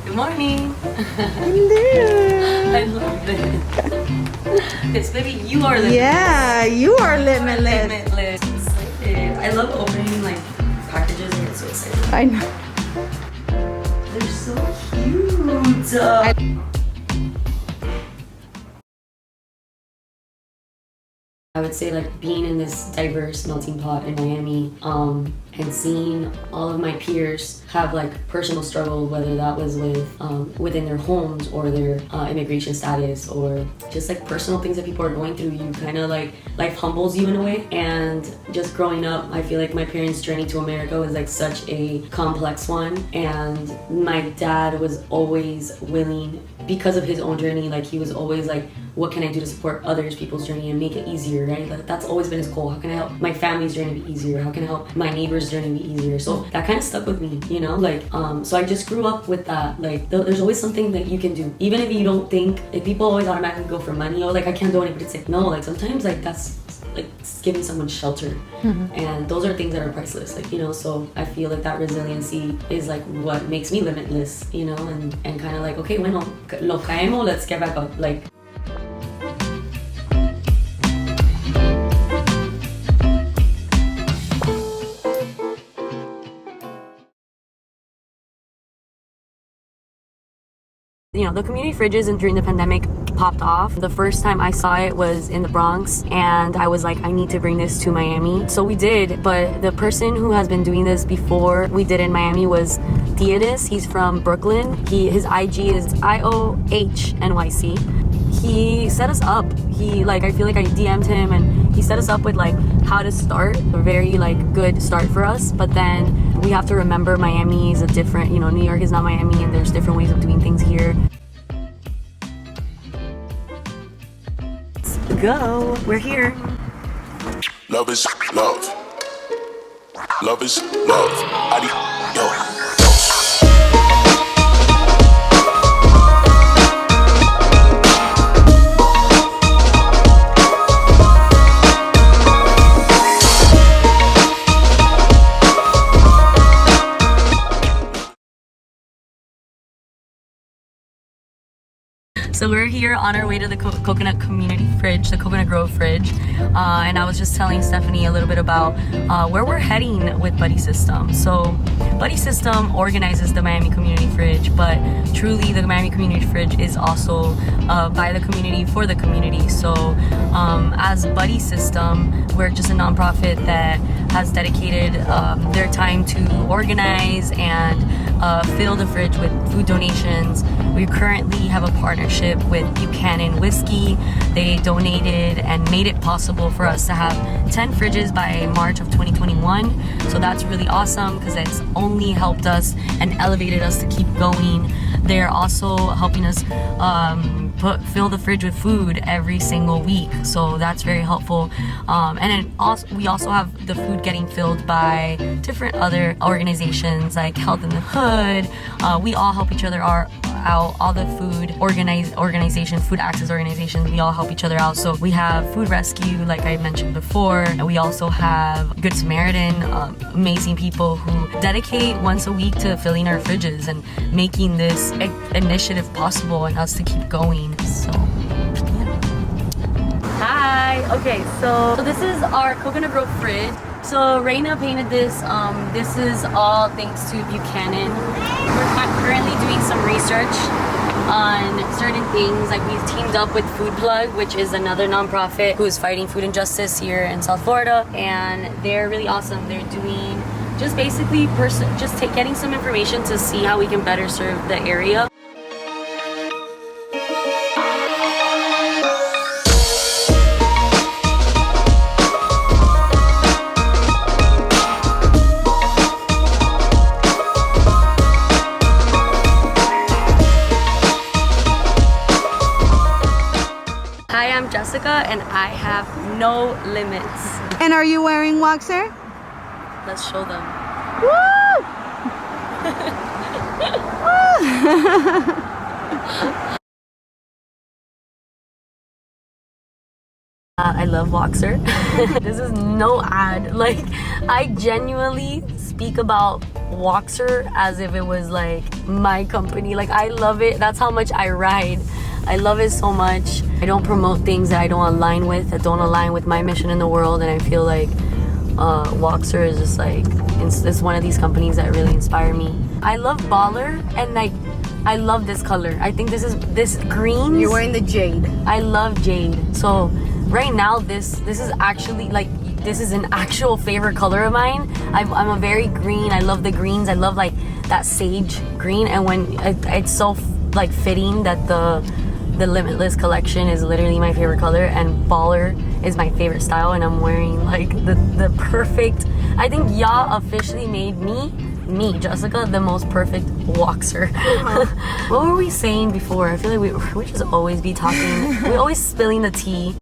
Good morning. Hello. I love it. It's baby, you are limitless. Yeah, you are limitless. Limitless. I love opening like packages and get so excited. I know. They're so cute. I would say like being in this diverse melting pot in Miami, and seeing all of my peers have like personal struggle, whether that was with within their homes or their immigration status or just like personal things that people are going through, you kind of like life humbles you in a way. And just growing up, I feel like my parents' journey to America was like such a complex one, and my dad was always willing, because of his own journey, like he was always like, what can I do to support others people's journey and make it easier, right? Like that's always been his goal. How can I help my family's journey be easier? How can I help my neighbor's journey be easier? So that kind of stuck with me, you know, like so I just grew up with that. Like there's always something that you can do, even if you don't think, like people always automatically go for money, or like I can't donate, but it's like no, like sometimes like that's like giving someone shelter. And those are things that are priceless, like, you know. So I feel like that resiliency is like what makes me limitless, you know, and kind of like, okay, bueno, lo caemos, let's get back up, like. You know, the community fridges and during the pandemic popped off. The first time I saw it was in the Bronx, and I was like, I need to bring this to Miami. So we did, but the person who has been doing this before we did in Miami was Theodis. He's from Brooklyn. His IG is IOHNYC. He set us up. I feel like I DM'd him and he set us up with like how to start, a very like good start for us. But then we have to remember Miami is a different, you know, New York is not Miami, and there's different ways of doing things here. Let's go. We're here. Love is love. Love is love. Yo. So we're here on our way to the Coconut Community Fridge, the Coconut Grove Fridge, and I was just telling Stephanie a little bit about where we're heading with Buddy System. So Buddy System organizes the Miami Community Fridge, but truly the Miami Community Fridge is also by the community for the community. So as Buddy System, we're just a nonprofit that has dedicated their time to organize and fill the fridge with food donations. We currently have a partnership with Buchanan Whiskey. They donated and made it possible for us to have 10 fridges by March of 2021. So that's really awesome because it's only helped us and elevated us to keep going. They're also helping us fill the fridge with food every single week, so that's very helpful. And then we also have the food getting filled by different other organizations like Health in the Hood. We all help each other out. All the food organizations, food access organizations, we all help each other out. So we have Food Rescue, like I mentioned before, and we also have Good Samaritan, amazing people who dedicate once a week to filling our fridges and making this initiative possible and us to keep going. So yeah. Hi. Okay, so this is our Coconut Grove fridge. So Raina painted this. This is all thanks to Buchanan. We're currently doing some research on certain things. Like we've teamed up with Food Plug, which is another nonprofit who is fighting food injustice here in South Florida, and they're really awesome. They're doing just basically getting some information to see how we can better serve the area. Hi, I'm Jessica, and I have no limits. And are you wearing Woxer? Let's show them. Woo! I love Woxer. This is no ad. Like, I genuinely speak about Woxer as if it was like my company. Like, I love it. That's how much I ride. I love it so much. I don't promote things that I don't align with, that don't align with my mission in the world. And I feel like Woxer is just like, it's one of these companies that really inspire me. I love Baller, and like, I love this color. I think this green. You're wearing the jade. I love jade. So right now, this is actually like, this is an actual favorite color of mine. I'm a very green. I love the greens. I love like that sage green. And when it's so like fitting that the Limitless collection is literally my favorite color, and Baller is my favorite style, and I'm wearing like the perfect. I think y'all officially made me, Jessica, the most perfect Woxer. What were we saying before? I feel like we just always be talking. We always spilling the tea.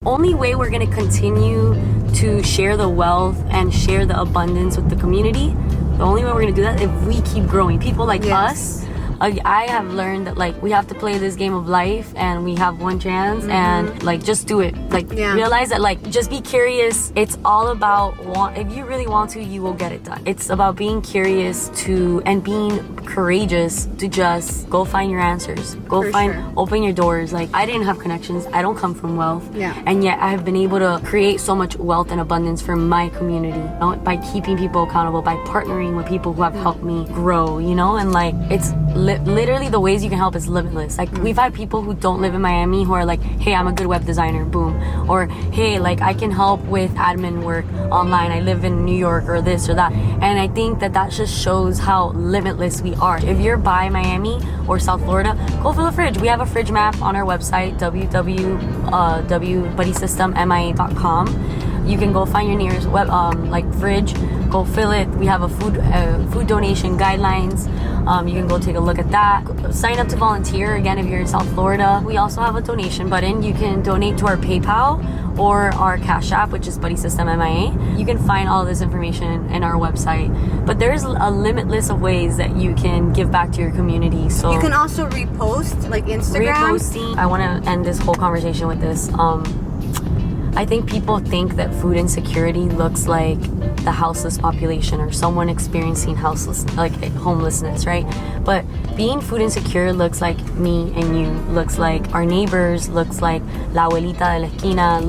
Only way we're gonna continue to share the wealth and share the abundance with the community, the only way we're gonna do that if we keep growing. People like us, I have learned that like we have to play this game of life, and we have one chance, and like just do it. Like realize that like just be curious. It's all about if you really want to, you will get it done. It's about being curious and being courageous to just go find your answers. Open your doors. Like, I didn't have connections. I don't come from wealth. And yet I have been able to create so much wealth and abundance for my community, you know, by keeping people accountable, by partnering with people who have helped me grow, you know. And like, it's literally the ways you can help is limitless. Like, we've had people who don't live in Miami who are like, hey, I'm a good web designer, boom. Or hey, like, I can help with admin work online, I live in New York, or this or that. And I think that just shows how limitless we are. If you're by Miami or South Florida, go fill a fridge. We have a fridge map on our website, www.buddysystemmia.com. You can go find your nearest fridge, go fill it. We have a food donation guidelines. You can go take a look at that. Sign up to volunteer, again, if you're in South Florida. We also have a donation button. You can donate to our PayPal or our Cash App, which is Buddy System MIA. You can find all this information in our website. But there's a limitless of ways that you can give back to your community. So you can also repost, like Instagram. Reposting. I want to end this whole conversation with this. I think people think that food insecurity looks like the houseless population or someone experiencing homelessness, right? But being food insecure looks like me and you, looks like our neighbors, looks like la abuelita de la esquina,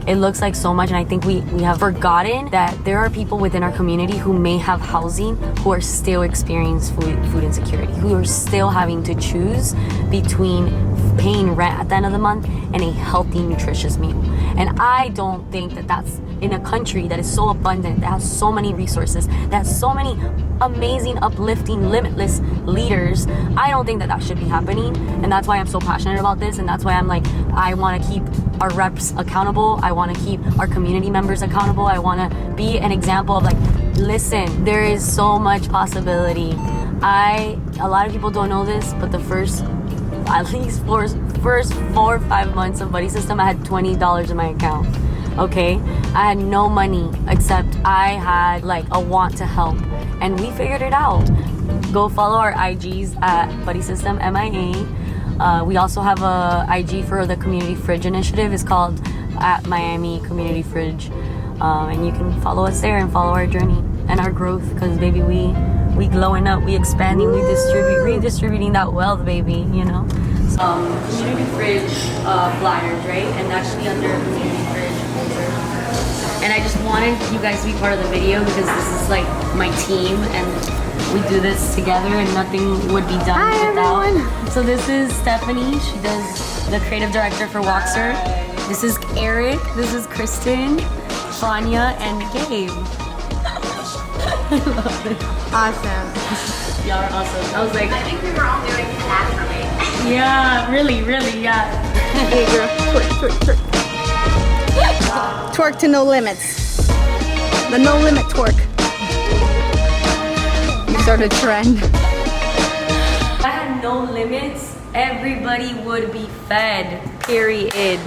it looks like so much. And I think we have forgotten that there are people within our community who may have housing who are still experiencing food insecurity, who are still having to choose between paying rent at the end of the month and a healthy, nutritious meal. And I don't think that that's in a country that is so abundant, that has so many resources, that has so many amazing, uplifting, limitless leaders. I don't think that should be happening. And that's why I'm so passionate about this. And that's why I'm like, I want to keep our reps accountable. I want to keep our community members accountable. I want to be an example of like, listen, there is so much possibility. A lot of people don't know this, but the first 4 or 5 months of Buddy System, I had $20 in my account. Okay, I had no money except I had like a want to help, and we figured it out. Go follow our IGs at Buddy System MIA. We also have a IG for the Community Fridge Initiative. It's called at Miami Community Fridge, and you can follow us there and follow our journey and our growth. Because baby, we glowing up, we expanding, we redistributing that wealth, baby. You know. Community Fridge flyers, right? And that should be under Community Fridge. And I just wanted you guys to be part of the video because this is like my team, and we do this together, and nothing would be done without. Everyone. So this is Stephanie. She does the creative director for Woxer. This is Eric. This is Kristen, Fania, and Gabe. I love it. Awesome. Y'all are awesome. I was like, I think we were all doing it naturally. Yeah, really, yeah. Hey girl, twerk. Twerk to no limits. The no limit twerk. You start a trend. If I had no limits, everybody would be fed, period.